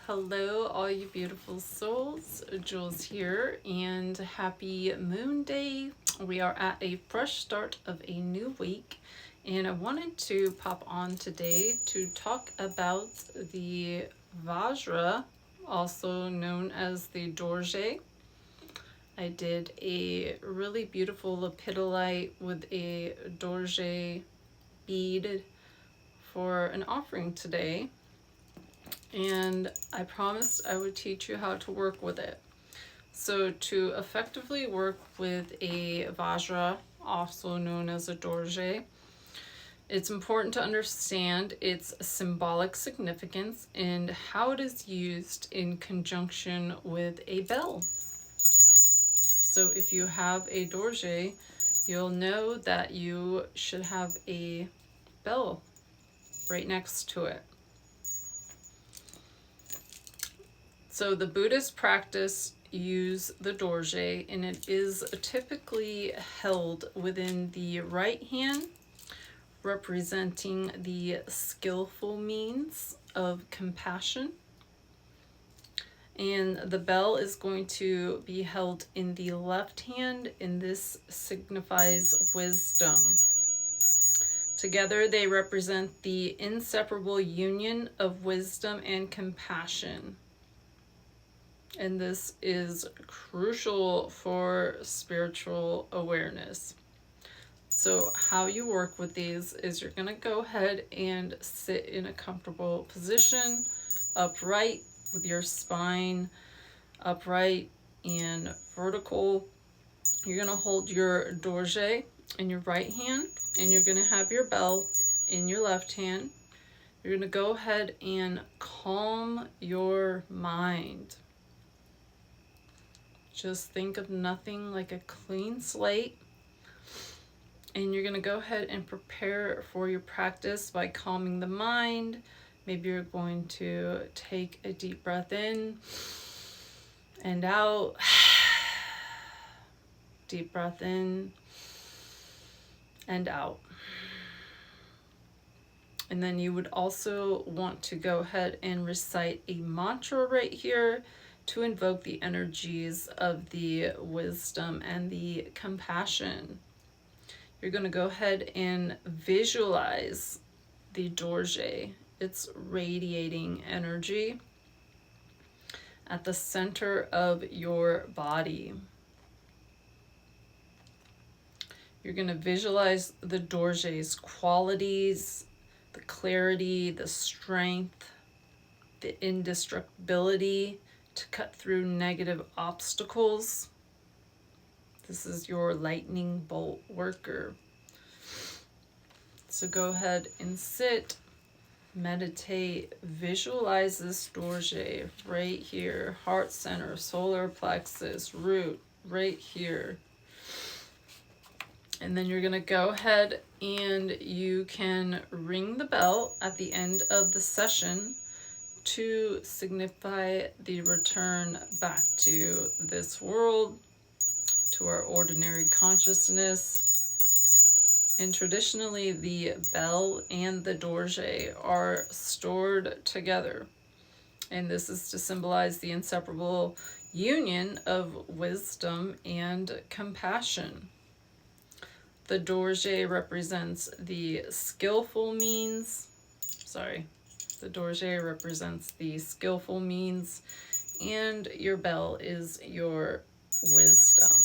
Hello, all you beautiful souls. Jules here, and happy Moon Day. We are at a fresh start of a new week, and I wanted to pop on today to talk about the Vajra, also known as the Dorje. I did a really beautiful lepidolite with a Dorje bead for an offering today, and I promised I would teach you how to work with it. So to effectively work with a Vajra, also known as a Dorje, it's important to understand its symbolic significance and how it is used in conjunction with a bell. So if you have a Dorje, you'll know that you should have a bell right next to it. So the Buddhist practice use the Dorje, and it is typically held within the right hand, representing the skillful means of compassion. And the bell is going to be held in the left hand, and this signifies wisdom. Together they represent the inseparable union of wisdom and compassion. And this is crucial for spiritual awareness. So how you work with these is you're going to go ahead and sit in a comfortable position, upright, with your spine upright and vertical. You're going to hold your Dorje in your right hand, and you're going to have your bell in your left hand. You're going to go ahead and calm your mind. Just think of nothing, like a clean slate. And you're going to go ahead and prepare for your practice by calming the mind. Maybe you're going to take a deep breath in and out. Deep breath in and out. And then you would also want to go ahead and recite a mantra right here to invoke the energies of the wisdom and the compassion. You're going to go ahead and visualize the Dorje. It's radiating energy at the center of your body. You're going to visualize the Dorje's qualities, the clarity, the strength, the indestructibility to cut through negative obstacles. This is your lightning bolt worker. So go ahead and sit, meditate, visualize this Dorje right here, heart center, solar plexus, root, right here. And then you're going to go ahead and you can ring the bell at the end of the session to signify the return back to this world, to our ordinary consciousness. And traditionally, the bell and the Dorje are stored together. And this is to symbolize the inseparable union of wisdom and compassion. The Dorje represents the skillful means. The Dorje represents the skillful means, and your bell is your wisdom.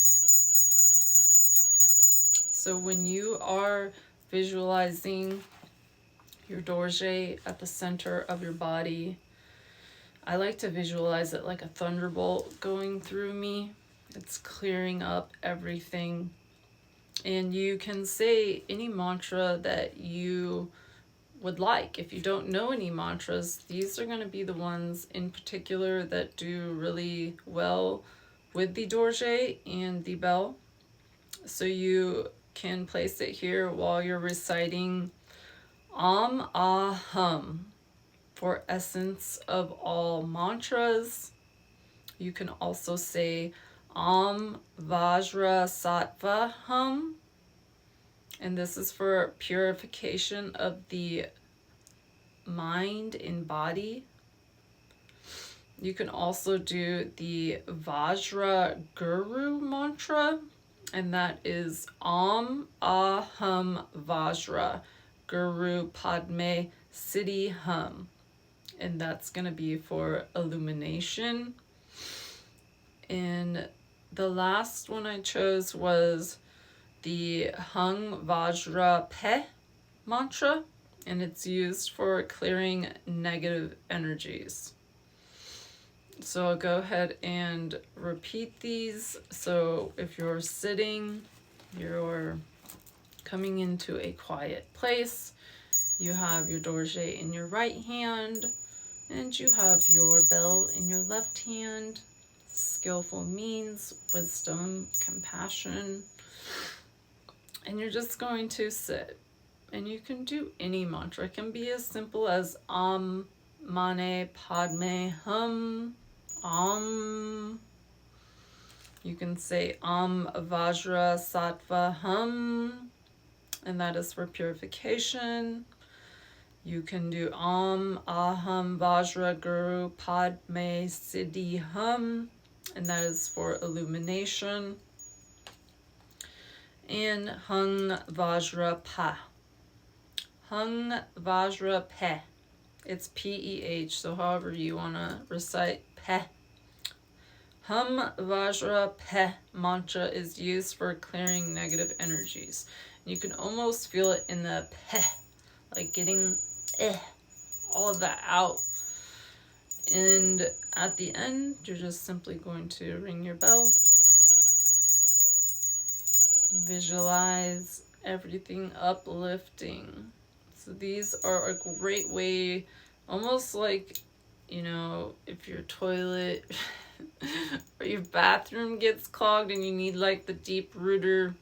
So when you are visualizing your Dorje at the center of your body, I like to visualize it like a thunderbolt going through me. It's clearing up everything. And you can say any mantra that you would like. If you don't know any mantras, these are going to be the ones in particular that do really well with the Dorje and the bell. So you can place it here while you're reciting Ah Hum for essence of all mantras. You can also say Vajra Sattva Hum, and this is for purification of the mind and body. You can also do the Vajra Guru mantra, and that is Om Aham Vajra Guru Padme Siddhi Hum. And that's going to be for illumination. And the last one I chose was the Hung Vajra Pe mantra, and it's used for clearing negative energies. So I'll go ahead and repeat these. So if you're sitting, you're coming into a quiet place, you have your Dorje in your right hand, and you have your bell in your left hand. Skillful means wisdom, compassion. And you're just going to sit. And you can do any mantra. It can be as simple as Om Mane Padme Hum. Om. You can say Om Vajra Sattva Hum, and that is for purification. You can do Om Aham Vajra Guru Padme Siddhi Hum, and that is for illumination. And Hung Vajra Pa. Hung Vajra Pe. It's P-E-H, so however you want to recite Pe. Hum Vajra Pe mantra is used for clearing negative energies. You can almost feel it in the Pe, like getting all of that out. And at the end, you're just simply going to ring your bell. Visualize everything uplifting. So these are a great way, almost like, you know, if your toilet or your bathroom gets clogged and you need like the deep rooter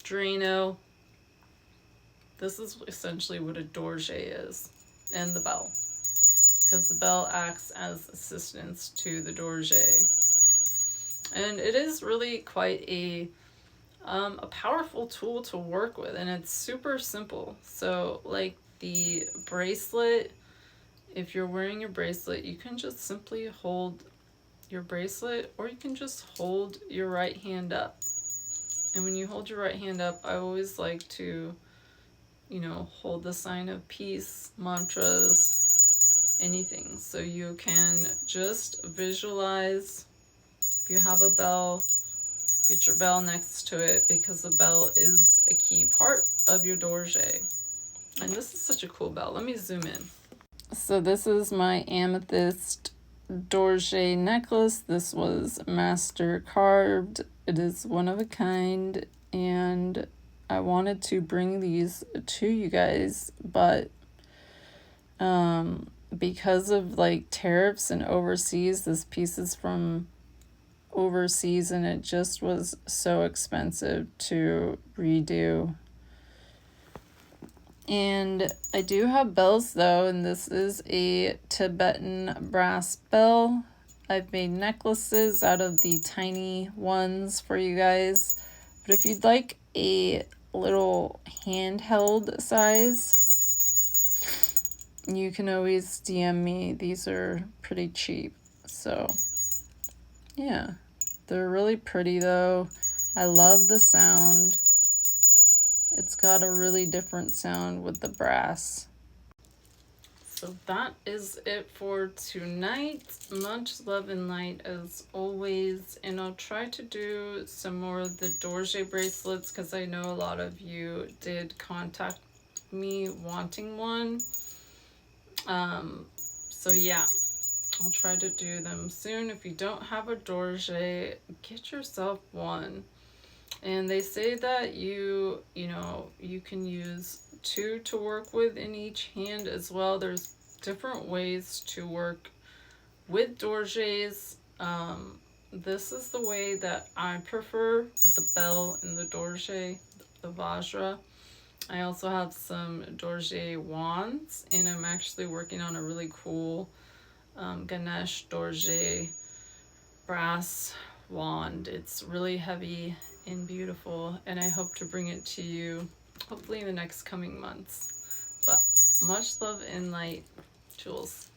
Drano. This is essentially what a Dorje is, and the bell, because the bell acts as assistance to the Dorje. And it is really quite a powerful tool to work with, and it's super simple. So like the bracelet, if you're wearing your bracelet, you can just simply hold your bracelet, or you can just hold your right hand up. And when you hold your right hand up, I always like to, you know, hold the sign of peace, mantras, anything. So you can just visualize. If you have a bell, get your bell next to it, because the bell is a key part of your Dorje. And this is such a cool bell. Let me zoom in. So this is my amethyst Dorje necklace. This was master carved. It is one of a kind, and I wanted to bring these to you guys, but because of like tariffs and overseas, this piece is from overseas, and it just was so expensive to redo. And I do have bells though, and this is a Tibetan brass bell. I've made necklaces out of the tiny ones for you guys, but if you'd like a little handheld size, you can always DM me. These are pretty cheap, so yeah, they're really pretty though. I love the sound. It's got a really different sound with the brass. So that is it for tonight. Much love and light as always. And I'll try to do some more of the Dorje bracelets, because I know a lot of you did contact me wanting one. So yeah, I'll try to do them soon. If you don't have a Dorje, get yourself one. And they say that you can use 2 to work with in each hand as well. There's different ways to work with Dorjes. This is the way that I prefer, with the bell and the Dorje, the Vajra. I also have some Dorje wands, and I'm actually working on a really cool Ganesh Dorje brass wand. It's really heavy and beautiful, and I hope to bring it to you hopefully in the next coming months. But much love and light, Jules.